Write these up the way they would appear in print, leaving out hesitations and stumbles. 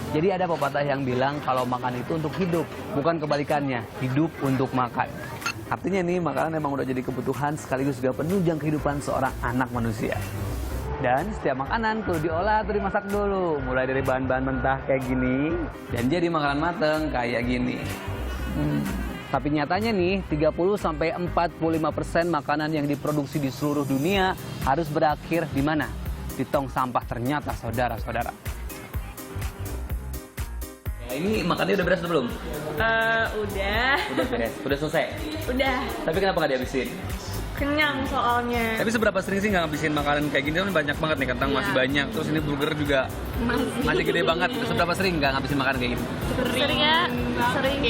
Jadi ada pepatah yang bilang kalau makan itu untuk hidup, bukan kebalikannya, hidup untuk makan. Artinya nih, makanan memang udah jadi kebutuhan sekaligus juga penunjang kehidupan seorang anak manusia. Dan setiap makanan perlu diolah atau dimasak dulu, mulai dari bahan-bahan mentah kayak gini, dan jadi makanan mateng kayak gini. Tapi nyatanya nih, 30-45% makanan yang diproduksi di seluruh dunia harus berakhir di mana? Di tong sampah ternyata, saudara-saudara. Ya, ini makannya udah beres atau belum? Udah. Udah beres, udah selesai. Udah. Tapi kenapa nggak dihabisin? Kenyang soalnya. Tapi seberapa sering sih nggak ngabisin makanan kayak gini? Kan banyak banget nih, kentang masih banyak. Terus ini burger juga masih gede banget. Seberapa sering nggak ngabisin makanan kayak gini? Sering ya? Sering.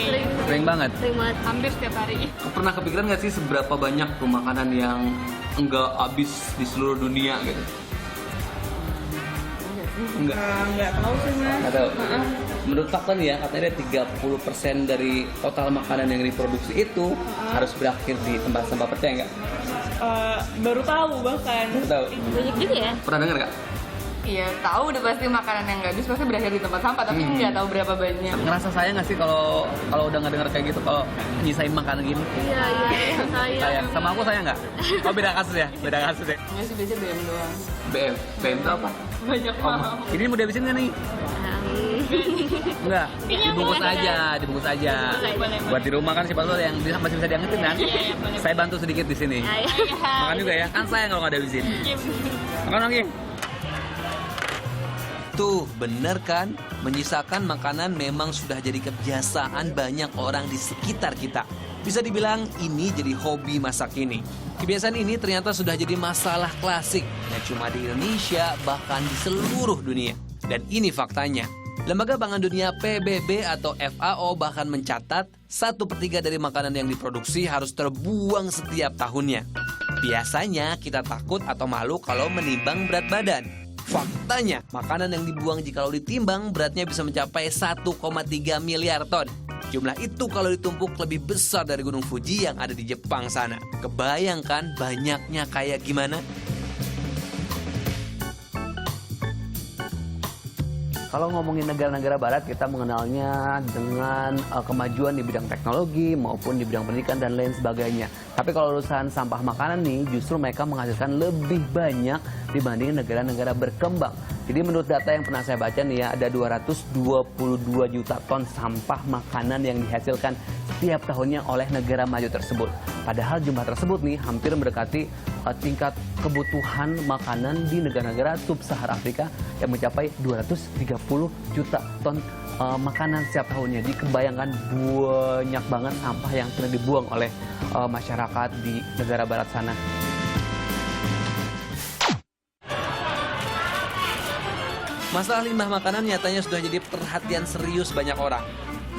Sering banget. Sering banget. Hampir setiap hari. Pernah kepikiran nggak sih seberapa banyak tuh makanan yang nggak habis di seluruh dunia gitu? Nggak tahu sih, Mas. Nggak tahu. Menurut fakta nih ya, katanya ada 30% dari total makanan yang diproduksi itu harus berakhir di tempat sampah. Percaya nggak? Baru tahu bahkan. Baru tahu. Banyak juga ya? Pernah dengar nggak? Iya, tahu udah pasti makanan yang nggak habis pasti berakhir di tempat sampah, tapi nggak tahu berapa banyak. Ngerasa sayang nggak sih kalau udah nggak dengar kayak gitu, kalau nyisain makanan gini? Iya, Sayang. Sama aku sayang nggak? Oh, beda kasus ya? Beda kasus ya? Nggak sih, biasanya BM doang. BM? BM itu apa? Banyak banget. Ini mau dihabisin nggak nih? Enggak, dibungkus aja. Buat di rumah kan siapa tahu yang masih bisa diangetin kan? Saya bantu sedikit di sini. Makan juga ya, kan sayang kalau nggak dihabisin. Makan lagi. Tuh, bener kan? Menyisakan makanan memang sudah jadi kebiasaan banyak orang di sekitar kita. Bisa dibilang ini jadi hobi masa kini. Kebiasaan ini ternyata sudah jadi masalah klasik. Tidak cuma di Indonesia, bahkan di seluruh dunia. Dan ini faktanya. Lembaga Pangan Dunia PBB atau FAO bahkan mencatat 1/3 dari makanan yang diproduksi harus terbuang setiap tahunnya. Biasanya kita takut atau malu kalau menimbang berat badan. Faktanya, makanan yang dibuang jikalau ditimbang beratnya bisa mencapai 1,3 miliar ton. Jumlah itu kalau ditumpuk lebih besar dari Gunung Fuji yang ada di Jepang sana. Kebayangkan banyaknya kayak gimana? Kalau ngomongin negara-negara barat, kita mengenalnya dengan kemajuan di bidang teknologi maupun di bidang pendidikan dan lain sebagainya. Tapi kalau urusan sampah makanan nih, justru mereka menghasilkan lebih banyak dibanding negara-negara berkembang. Jadi menurut data yang pernah saya baca nih ya, ada 222 juta ton sampah makanan yang dihasilkan setiap tahunnya oleh negara maju tersebut. Padahal jumlah tersebut nih hampir mendekati tingkat kebutuhan makanan di negara-negara sub-Sahara Afrika yang mencapai 230 juta ton makanan setiap tahunnya. Jadi kebayangkan banyak banget sampah yang sudah dibuang oleh masyarakat di negara barat sana. Masalah limbah makanan nyatanya sudah jadi perhatian serius banyak orang.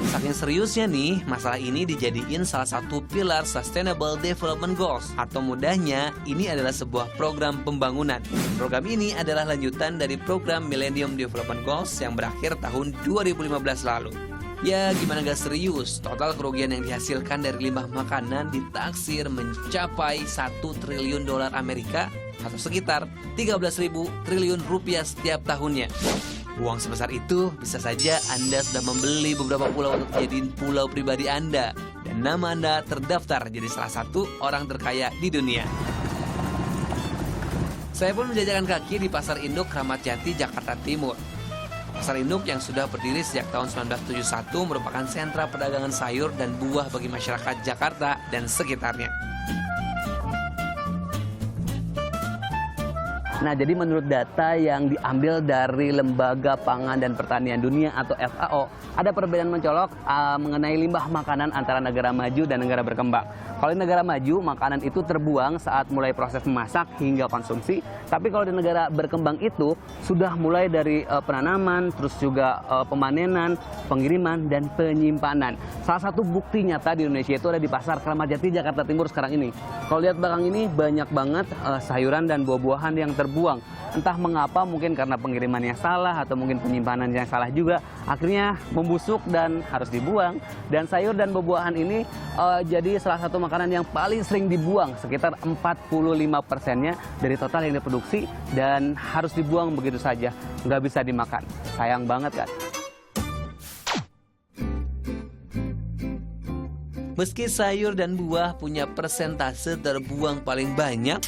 Saking seriusnya nih, masalah ini dijadiin salah satu pilar Sustainable Development Goals. Atau mudahnya, ini adalah sebuah program pembangunan. Program ini adalah lanjutan dari program Millennium Development Goals yang berakhir tahun 2015 lalu. Ya gimana gak serius, total kerugian yang dihasilkan dari limbah makanan ditaksir mencapai 1 triliun dolar Amerika atau sekitar 13.000 triliun rupiah setiap tahunnya. Uang sebesar itu bisa saja Anda sudah membeli beberapa pulau untuk jadiin pulau pribadi Anda. Dan nama Anda terdaftar jadi salah satu orang terkaya di dunia. Saya pun menjajakan kaki di Pasar Induk Kramat Jati, Jakarta Timur. Pasar Induk yang sudah berdiri sejak tahun 1971 merupakan sentra perdagangan sayur dan buah bagi masyarakat Jakarta dan sekitarnya. Nah, jadi menurut data yang diambil dari Lembaga Pangan dan Pertanian Dunia atau FAO, ada perbedaan mencolok mengenai limbah makanan antara negara maju dan negara berkembang. Kalau di negara maju, makanan itu terbuang saat mulai proses memasak hingga konsumsi. Tapi kalau di negara berkembang itu sudah mulai dari penanaman, terus juga pemanenan, pengiriman, dan penyimpanan. Salah satu bukti nyata di Indonesia itu ada di Pasar Kramat Jati, Jakarta Timur sekarang ini. Kalau lihat belakang ini banyak banget sayuran dan buah-buahan yang terbuang. Entah mengapa, mungkin karena pengirimannya salah atau mungkin penyimpanan yang salah juga, akhirnya membusuk dan harus dibuang. Dan sayur dan buah-buahan ini jadi salah satu makanan yang paling sering dibuang, sekitar 45%-nya dari total yang diproduksi, dan harus dibuang begitu saja, nggak bisa dimakan. Sayang banget kan? Meski sayur dan buah punya persentase terbuang paling banyak,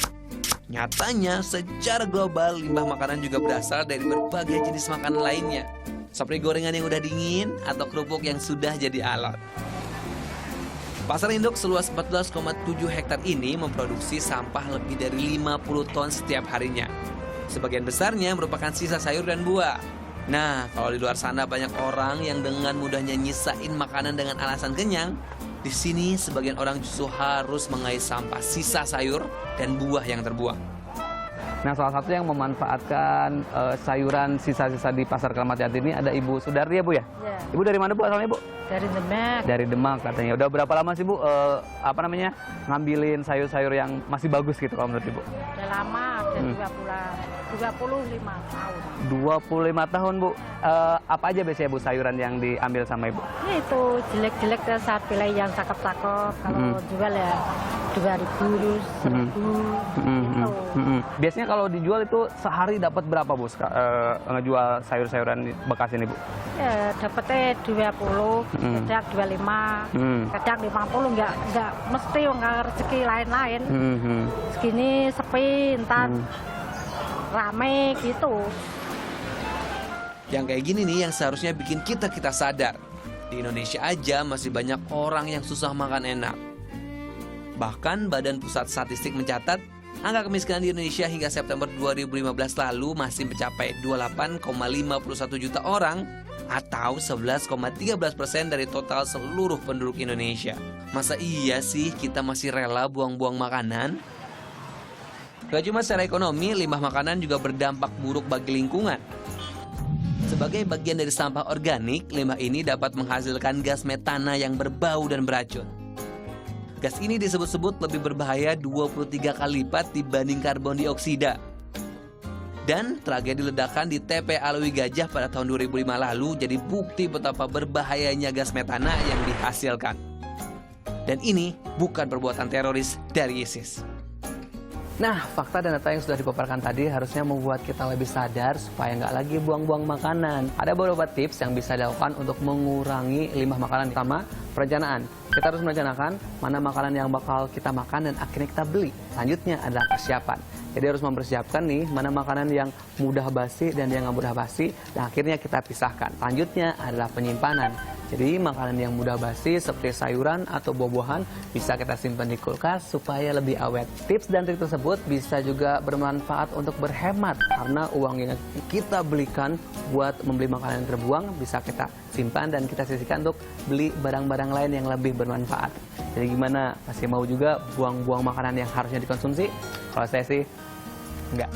nyatanya secara global limbah makanan juga berasal dari berbagai jenis makanan lainnya, seperti gorengan yang udah dingin atau kerupuk yang sudah jadi alat. Pasar induk seluas 14,7 hektar ini memproduksi sampah lebih dari 50 ton setiap harinya. Sebagian besarnya merupakan sisa sayur dan buah. Nah, kalau di luar sana banyak orang yang dengan mudahnya nyisain makanan dengan alasan kenyang, di sini sebagian orang justru harus mengais sampah sisa sayur dan buah yang terbuang. Nah, salah satu yang memanfaatkan sayuran sisa-sisa di Pasar Kramat Jati ini ada Ibu Sudardi ya, Bu ya? Ya, Ibu dari mana, Bu, asalnya, Bu? dari Demak. Dari Demak katanya. Udah berapa lama sih, Bu, ngambilin sayur-sayur yang masih bagus gitu kalau menurut Ibu? Udah lama, udah 25 tahun. 25 tahun, Bu. Apa aja biasanya, Bu, sayuran yang diambil sama Ibu? Ya itu jelek-jelek dan saat pilih yang cakep-cakep. Kalau jual ya 2.000, 1.000 gitu. Biasanya kalau dijual itu sehari dapat berapa, Bu, ngejual sayur-sayuran bekas ini, Bu? Ya dapetnya 20, kadang 25, kadang 50, nggak mesti nggak rezeki lain-lain. Segini sepi, entar rame gitu. Yang kayak gini nih yang seharusnya bikin kita sadar. Di Indonesia aja masih banyak orang yang susah makan enak. Bahkan Badan Pusat Statistik mencatat, angka kemiskinan di Indonesia hingga September 2015 lalu masih mencapai 28,51 juta orang atau 11,13% dari total seluruh penduduk Indonesia. Masa iya sih kita masih rela buang-buang makanan? Gak cuma secara ekonomi, limbah makanan juga berdampak buruk bagi lingkungan. Sebagai bagian dari sampah organik, limbah ini dapat menghasilkan gas metana yang berbau dan beracun. Gas ini disebut-sebut lebih berbahaya 23 kali lipat dibanding karbon dioksida. Dan tragedi ledakan di TP Alwi Gajah pada tahun 2005 lalu jadi bukti betapa berbahayanya gas metana yang dihasilkan. Dan ini bukan perbuatan teroris dari ISIS. Nah, fakta dan data yang sudah dipaparkan tadi harusnya membuat kita lebih sadar supaya nggak lagi buang-buang makanan. Ada beberapa tips yang bisa dilakukan untuk mengurangi limbah makanan. Pertama, perencanaan. Kita harus merencanakan mana makanan yang bakal kita makan dan akhirnya kita beli. Selanjutnya adalah persiapan. Jadi harus mempersiapkan nih mana makanan yang mudah basi dan yang nggak mudah basi, dan akhirnya kita pisahkan. Selanjutnya adalah penyimpanan. Jadi makanan yang mudah basi seperti sayuran atau buah-buahan bisa kita simpan di kulkas supaya lebih awet. Tips dan trik tersebut bisa juga bermanfaat untuk berhemat karena uang yang kita belikan buat membeli makanan yang terbuang bisa kita simpan dan kita sisihkan untuk beli barang-barang lain yang lebih bermanfaat. Jadi gimana? Masih mau juga buang-buang makanan yang harusnya dikonsumsi? Kalau saya sih enggak.